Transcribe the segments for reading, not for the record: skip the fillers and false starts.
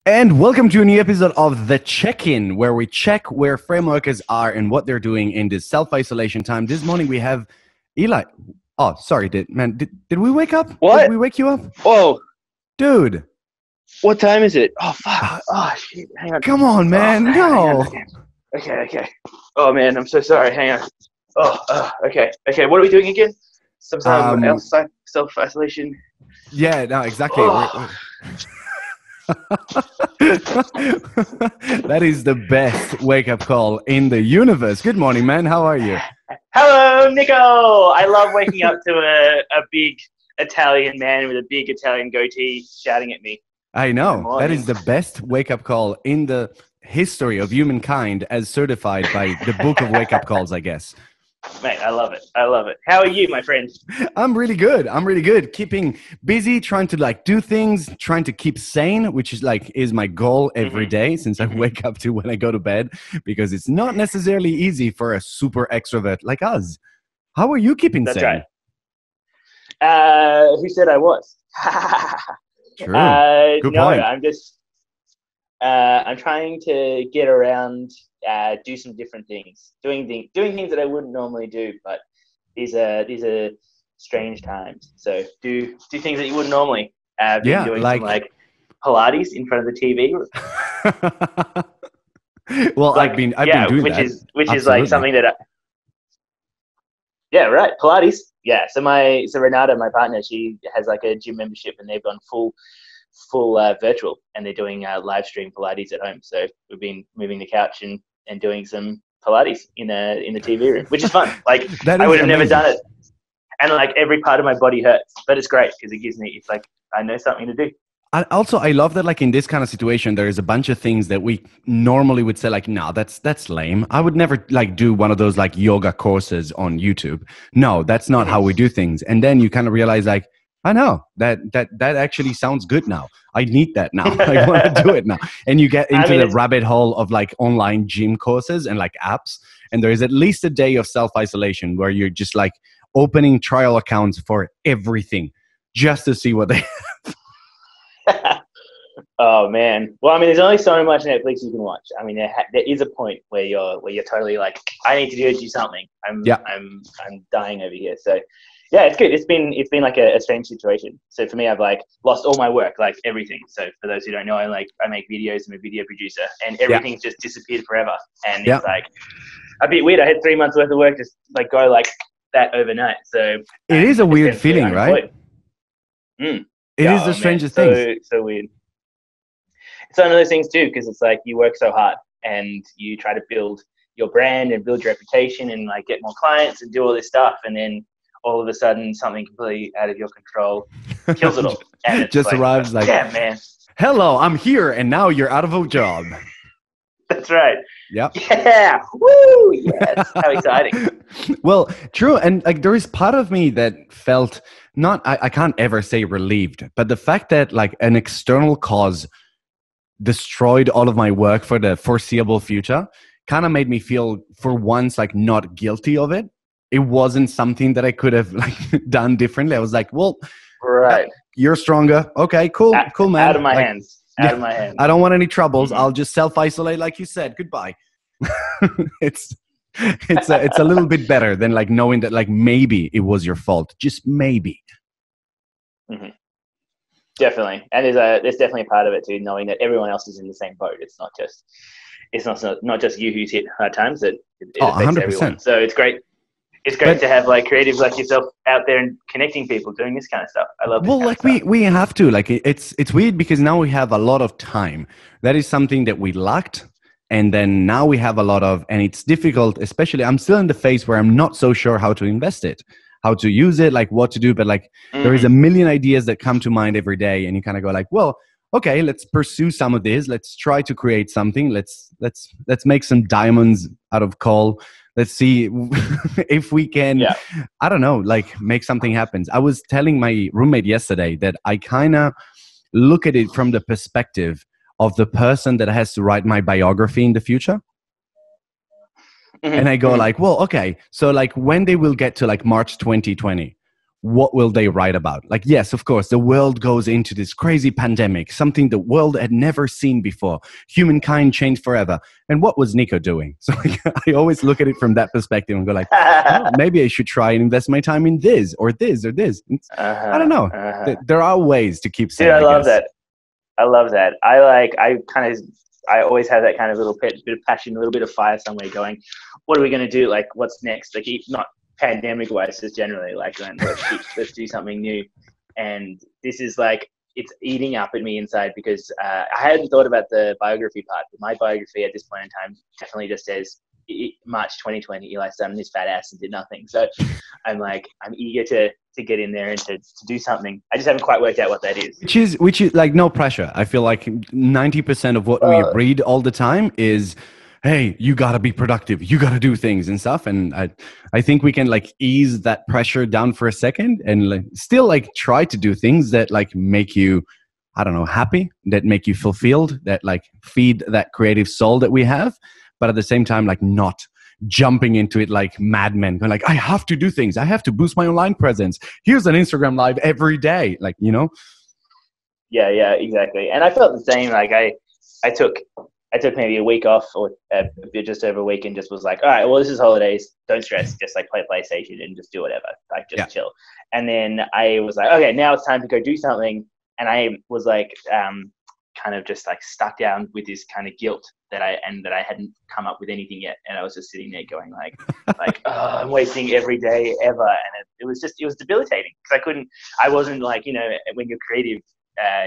And welcome to a new episode of The Check-In, where we check where frameworkers are and what they're doing in this self-isolation time. This morning we have Eli. Oh, sorry, did we wake up? Did What? we wake you up? Whoa, Dude, what time is it? Oh, fuck. Oh, shit. Hang on. come on, man. Oh, hang on. No. Okay. Oh, man, I'm so sorry. Hang on. Okay. What are we doing again? Some sort of self-isolation. Yeah, no, exactly. Oh. That is the best wake-up call in the universe. Good morning, man. How are you? Hello, Nico. I love waking up to a big Italian man with a big Italian goatee shouting at me. I know. That is the best wake-up call in the history of humankind as certified by the Book of Wake-Up Calls, I guess. Mate, I love it. How are you, my friend? I'm really good. Keeping busy, trying to do things, trying to keep sane, which is my goal every day since I wake up to when I go to bed, because it's not necessarily easy for a super extrovert like us. How are you keeping sane? That's right. Who said I was? True. Good no, point. I'm trying to get around, do some different things, doing things that I wouldn't normally do, but these are strange times. So do things that you wouldn't normally. Been doing some Pilates in front of the TV. Well, I've been doing which that. Which is like something that. Yeah, right. Pilates. Yeah. So Renata, my partner, she has like a gym membership, and they've gone full virtual, and they're doing live stream Pilates at home. So we've been moving the couch and doing some Pilates in the TV room, which is fun. Like I would have never done it, and like every part of my body hurts, but it's great because it gives me. It's like I know something to do. I love that in this kind of situation, there is a bunch of things that we normally would say no, that's lame. I would never do one of those yoga courses on YouTube. No, that's not how we do things. And then you kind of realize I know that actually sounds good now. I need that now. I want to do it now. And you get into the rabbit hole of online gym courses and apps. And there is at least a day of self-isolation where you're just opening trial accounts for everything just to see what they have. Oh man. Well, there's only so much Netflix you can watch. There is a point where you're totally I need to do something. I'm dying over here. So yeah, it's good. It's been like a strange situation. So for me, I've lost all my work, everything. So for those who don't know, I make videos. I'm a video producer, and everything's just disappeared forever. And it's a bit weird. I had 3 months worth of work just go that overnight. So it is a weird feeling, right? It is the strangest thing. So weird. It's one of those things too, because it's you work so hard and you try to build your brand and build your reputation and get more clients and do all this stuff, and then all of a sudden something completely out of your control kills it all. And it's just arrives yeah, man. Hello, I'm here, and now you're out of a job. That's right. Yep. Yeah. Woo! Yes. How exciting. Well, true. And there is part of me that felt I can't ever say relieved, but the fact that an external cause destroyed all of my work for the foreseeable future kind of made me feel for once not guilty of it. It wasn't something that I could have done differently. I was well, right. You're stronger. Okay, cool, man. Out of my hands. Out of my hands. I don't want any troubles. Mm-hmm. I'll just self-isolate, like you said. Goodbye. It's a little bit better than knowing that maybe it was your fault. Just maybe. Mm-hmm. Definitely, and there's definitely a part of it too, knowing that everyone else is in the same boat. It's not just you who's hit hard times. It affects 100%. Everyone. So it's great. It's great to have creatives like yourself out there and connecting people, doing this kind of stuff. I love. Well, we have to it's weird because now we have a lot of time. That is something that we lacked, and then now we have a lot of, and it's difficult. Especially, I'm still in the phase where I'm not so sure how to invest it, how to use it, what to do. But there is a million ideas that come to mind every day, and you kind of go well, okay, let's pursue some of this. Let's try to create something. Let's make some diamonds out of coal. Let's see if we can, I don't know, make something happen. I was telling my roommate yesterday that I kind of look at it from the perspective of the person that has to write my biography in the future. Mm-hmm. And I go well, okay, so when they will get to March 2020, what will they write about? Like, yes, of course, the world goes into this crazy pandemic, something the world had never seen before. Humankind changed forever. And what was Nico doing? So like, I always look at it from that perspective and go like, oh, maybe I should try and invest my time in this or this or this. I don't know. There are ways to keep saying. Dude, I love that. I love that. I always have that kind of little bit of passion, a little bit of fire somewhere going, what are we going to do? Like, what's next? Like, not pandemic wise, just generally, like, let's do something new. And this is like, it's eating up at me inside because I hadn't thought about the biography part, but my biography at this point in time definitely just says March 2020, Eli sat on his fat ass and did nothing. So I'm eager to get in there and to do something. I just haven't quite worked out what that is. Which is like no pressure. I feel like 90% of what we read all the time is, hey, you got to be productive. You got to do things and stuff. And I think we can like ease that pressure down for a second and like, still like try to do things that like make you, I don't know, happy, that make you fulfilled, that like feed that creative soul that we have. But at the same time, like not jumping into it like madmen. Like, I have to do things. I have to boost my online presence. Here's an Instagram live every day. Like, you know? Yeah, exactly. And I felt the same. Like I took maybe a week off or just over a week and just was like, all right, well, this is holidays. Don't stress. Just like play PlayStation and just do whatever. Like just chill. And then I was like, okay, now it's time to go do something. And I was like, kind of just like stuck down with this kind of guilt that I hadn't come up with anything yet. And I was just sitting there going like, oh, I'm wasting every day ever. And it was debilitating because I wasn't like, you know, when you're creative,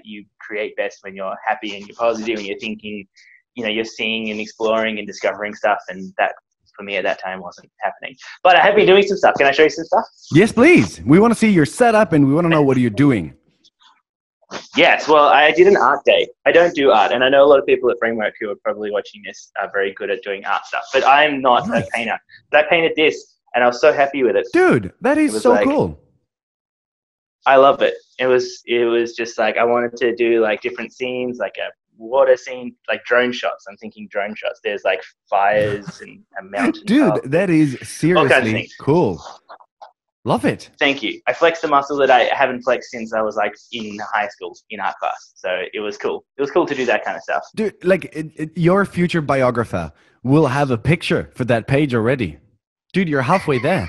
you create best when you're happy and you're positive and you're thinking, you know, you're seeing and exploring and discovering stuff. And that for me at that time wasn't happening, but I have been doing some stuff. Can I show you some stuff? Yes, please. We want to see your setup and we want to know what you're doing. Yes, well, I did an art day. I don't do art, and I know a lot of people at Framework who are probably watching this are very good at doing art stuff, but I'm not a painter. But I painted this, and I was so happy with it. Dude, that is so cool. I love it. It was just like I wanted to do like different scenes, like a water scene, like drone shots. I'm thinking drone shots. There's like fires and a mountain. Dude, that is seriously cool. Love it. Thank you. I flexed a muscle that I haven't flexed since I was like in high school in art class. So it was cool. It was cool to do that kind of stuff. Dude, like your future biographer will have a picture for that page already. Dude, you're halfway there.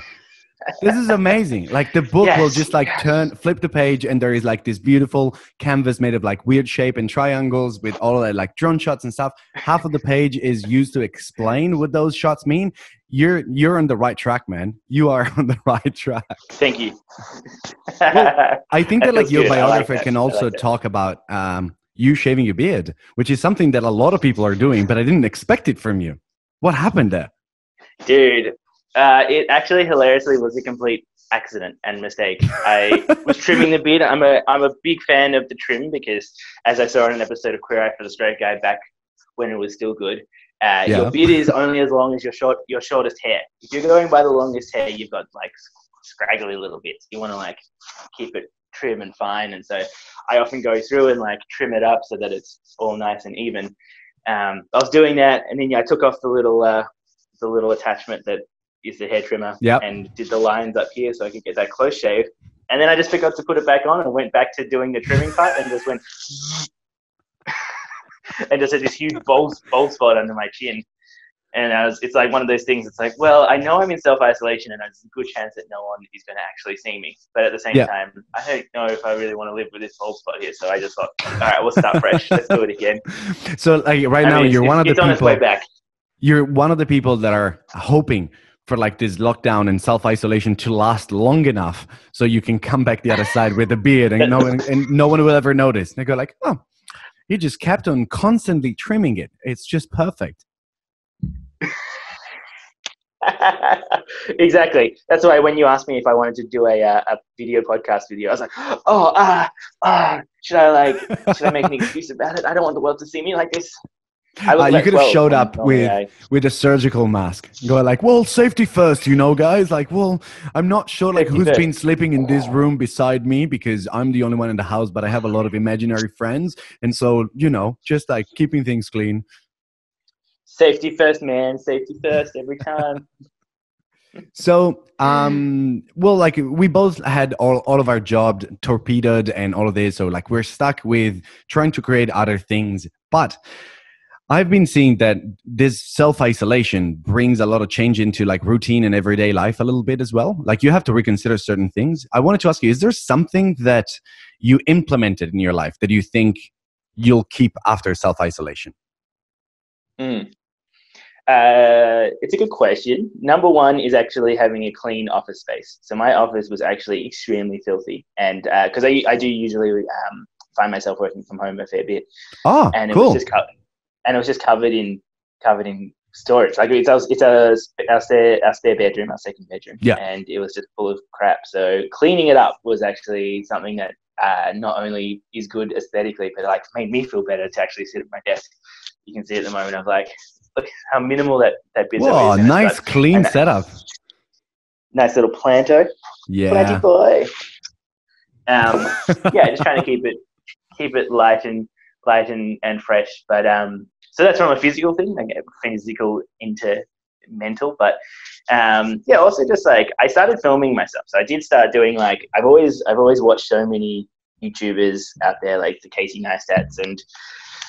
This is amazing. Like the book will just like flip the page and there is like this beautiful canvas made of like weird shape and triangles with all of that like drone shots and stuff. Half of the page is used to explain what those shots mean. You're on the right track, man. You are on the right track. Thank you. Well, I think that like your biographer can also talk about you shaving your beard, which is something that a lot of people are doing, but I didn't expect it from you. What happened there? Dude. It actually hilariously was a complete accident and mistake. I was trimming the beard. I'm a big fan of the trim because, as I saw in an episode of Queer Eye for the Straight Guy back when it was still good, your beard is only as long as your shortest hair. If you're going by the longest hair, you've got like scraggly little bits. You want to like keep it trim and fine, and so I often go through and like trim it up so that it's all nice and even. I was doing that, and then I took off the little attachment that is the hair trimmer and did the lines up here so I could get that close shave. And then I just forgot to put it back on and went back to doing the trimming part and just went and just had this huge bald spot under my chin. And it's like one of those things. It's like, well, I know I'm in self-isolation and there's a good chance that no one is going to actually see me. But at the same time, I don't know if I really want to live with this bald spot here. So I just thought, all right, we'll start fresh. Let's do it again. So like now you're one of the people. On its way back. You're one of the people that are hoping for like this lockdown and self-isolation to last long enough so you can come back the other side with a beard and no one will ever notice. They go like, oh, he just kept on constantly trimming it. It's just perfect. Exactly. That's why when you asked me if I wanted to do a video podcast with you, I was like, should I make an excuse about it? I don't want the world to see me like this. You could have showed up with a surgical mask. Go like, well, safety first, you know, guys. Like, well, I'm not sure like who's been sleeping in this room beside me because I'm the only one in the house, but I have a lot of imaginary friends. And so, you know, just like keeping things clean. Safety first, man. Safety first every time. So, well, like we both had all of our job torpedoed and all of this. So like we're stuck with trying to create other things. But I've been seeing that this self-isolation brings a lot of change into like routine and everyday life a little bit as well. Like you have to reconsider certain things. I wanted to ask you, is there something that you implemented in your life that you think you'll keep after self-isolation? It's a good question. Number one is actually having a clean office space. So my office was actually extremely filthy, and because I do usually find myself working from home a fair bit. Oh, and it cool. was just covered in storage. Like our spare bedroom, our second bedroom, yeah, and it was just full of crap. So cleaning it up was actually something that not only is good aesthetically, but like made me feel better to actually sit at my desk. You can see at the moment, I'm like, look how minimal that bit Whoa, is. nice clean setup. Nice little planto. Yeah. Planty boy. Yeah, just trying to keep it light and fresh. But so that's from a physical thing, like physical into mental. But yeah, also just like I started filming myself. So I did start doing like I've always watched so many YouTubers out there, like the Casey Neistats and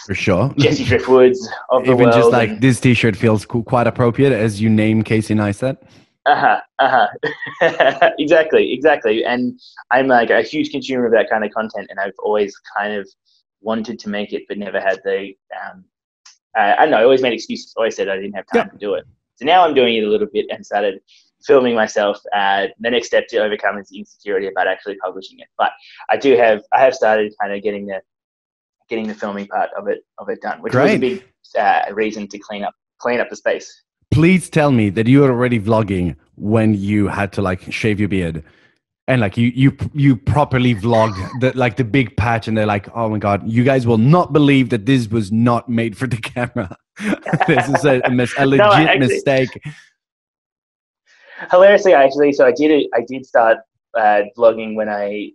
for sure Jesse Driftwoods of the even world. Just like this T-shirt feels quite appropriate as you name Casey Neistat. Exactly. And I'm like a huge consumer of that kind of content, and I've always kind of wanted to make it, but never had the. I don't know. I always made excuses. Always said I didn't have time to do it. So now I'm doing it a little bit and started filming myself. The next step to overcome is the insecurity about actually publishing it. But I have started kind of getting the filming part of it done, which was a big reason to clean up the space. Please tell me that you were already vlogging when you had to like shave your beard, and like you properly vlogged the big patch, and they're like, oh my god, you guys will not believe that this was not made for the camera. This is a legit mistake. Hilariously, actually, so I did start vlogging when I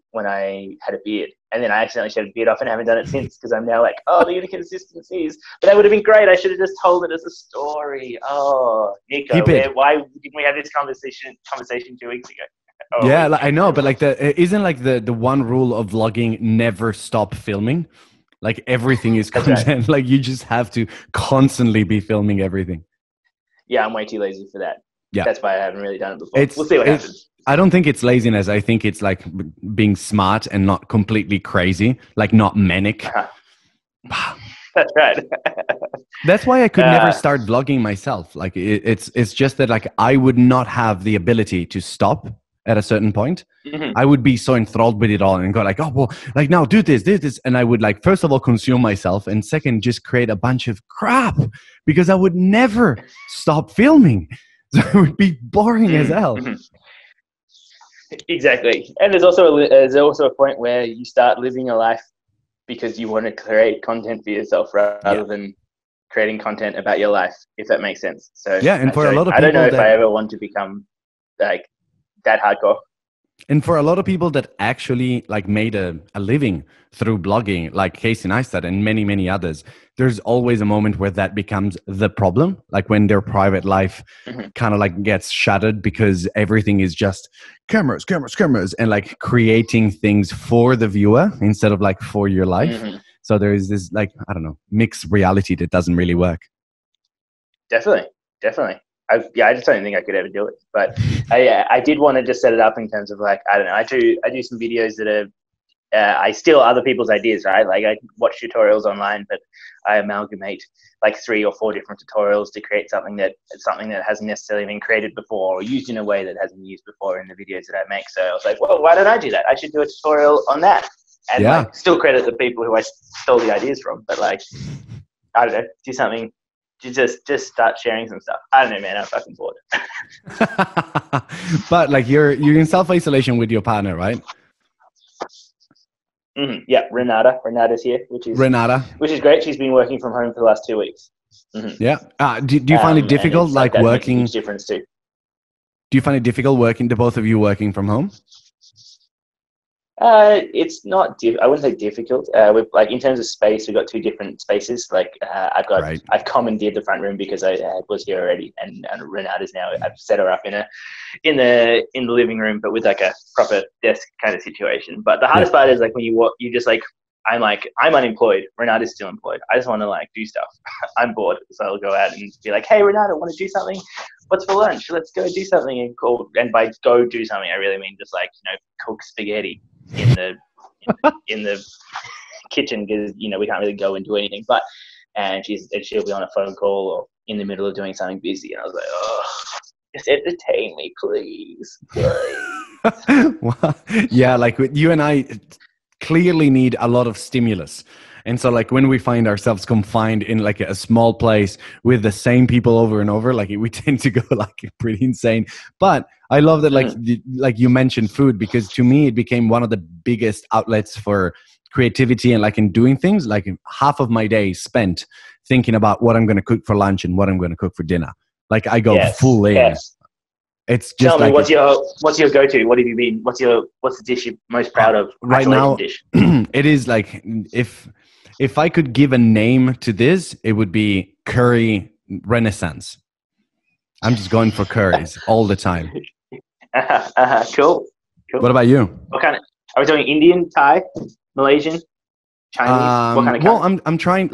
had a beard, and then I accidentally shaved a beard off and haven't done it since because I'm now like, oh, the inconsistencies. But that would have been great. I should have just told it as a story. Oh, Nico, why didn't we have this conversation 2 weeks ago? Oh, yeah, like, I know, but like isn't like the one rule of vlogging never stop filming? Like everything is content. Right. Like you just have to constantly be filming everything. Yeah, I'm way too lazy for that. Yeah, that's why I haven't really done it before. We'll see what happens. I don't think it's laziness. I think it's like being smart and not completely crazy, like not manic. That's right. That's why I could never start vlogging myself. Like it's just that like I would not have the ability to stop at a certain point. Mm-hmm. I would be so enthralled with it all and go like, oh, well, like now do this. And I would like, first of all, consume myself. And second, just create a bunch of crap because I would never stop filming. So it would be boring as hell. Mm-hmm. Exactly. And there's also a point where you start living a life because you want to create content for yourself rather than creating content about your life, if that makes sense. So yeah, and for a lot of people, I don't know if I ever want to become like that hardcore. And for a lot of people that actually like made a living through blogging, like Casey Neistat and many, many others, there's always a moment where that becomes the problem. Like when their private life kind of like gets shattered because everything is just cameras, and like creating things for the viewer instead of like for your life. Mm-hmm. So there is this like, I don't know, mixed reality that doesn't really work. Definitely. I just don't think I could ever do it. But I did want to just set it up in terms of like, I don't know, I do some videos that are, I steal other people's ideas, right? Like I watch tutorials online, but I amalgamate like 3 or 4 different tutorials to create something that hasn't necessarily been created before or used in a way that hasn't been used before in the videos that I make. So I was like, well, why don't I do that? I should do a tutorial on that. And like, still credit the people who I stole the ideas from, but like, I don't know, do something. You just start sharing some stuff. I don't know, man. I'm fucking bored. But like you're in self-isolation with your partner, right? Mm-hmm. Yeah, Renata's here, which is great. She's been working from home for the last 2 weeks. Mm-hmm. Yeah. Do you find it difficult, like working? Makes a huge difference too. Do you find it difficult the both of you working from home? It's not. I wouldn't say difficult. With like in terms of space, we've got two different spaces. Like Right. I've commandeered the front room because I was here already, and Renata's now. I've set her up in the living room, but with like a proper desk kind of situation. But the hardest part is like when you just like. I'm unemployed. Renata's still employed. I just want to like do stuff. I'm bored, so I'll go out and be like, "Hey, Renata, want to do something? What's for lunch? Let's go do something." And by go do something, I really mean just like cook spaghetti in the kitchen because we can't really go and do anything. But she'll be on a phone call or in the middle of doing something busy, and I was like, "Oh, just entertain me, please." Well, yeah, like you and I clearly need a lot of stimulus. And so like when we find ourselves confined in like a small place with the same people over and over, like we tend to go like pretty insane. But I love that like you mentioned food, because to me it became one of the biggest outlets for creativity and like in doing things. Like half of my day spent thinking about what I'm going to cook for lunch and what I'm going to cook for dinner. Like I go full in. Yes. It's just tell me like what's your go-to? What have you been? What's the dish you're most proud of? Right now, dish? It is like if I could give a name to this, it would be curry renaissance. I'm just going for curries all the time. Cool. What about you? What kind of? Are we doing Indian, Thai, Malaysian, Chinese? What kind of? Well, I'm trying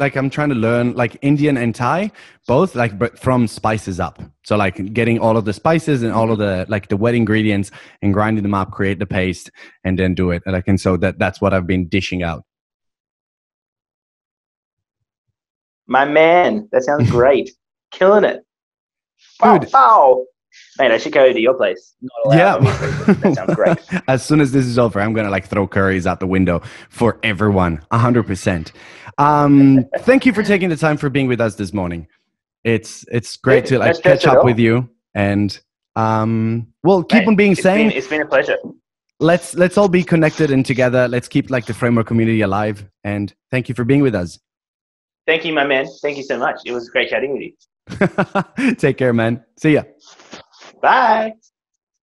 to learn like Indian and Thai, both like, but from spices up. So like getting all of the spices and all of the like the wet ingredients and grinding them up, create the paste, and then do it. And so that's what I've been dishing out. My man, that sounds great. Killing it. Dude. Wow. Mate, I should go to your place. Yeah. That sounds great. As soon as this is over, I'm going to like throw curries out the window for everyone. 100%. Thank you for taking the time for being with us this morning. It's great to like catch up with you, and well, keep on being sane. It's been a pleasure. Let's all be connected and together. Let's keep like the framework community alive, and thank you for being with us. Thank you, my man. Thank you so much. It was great chatting with you. Take care, man. See ya. Bye.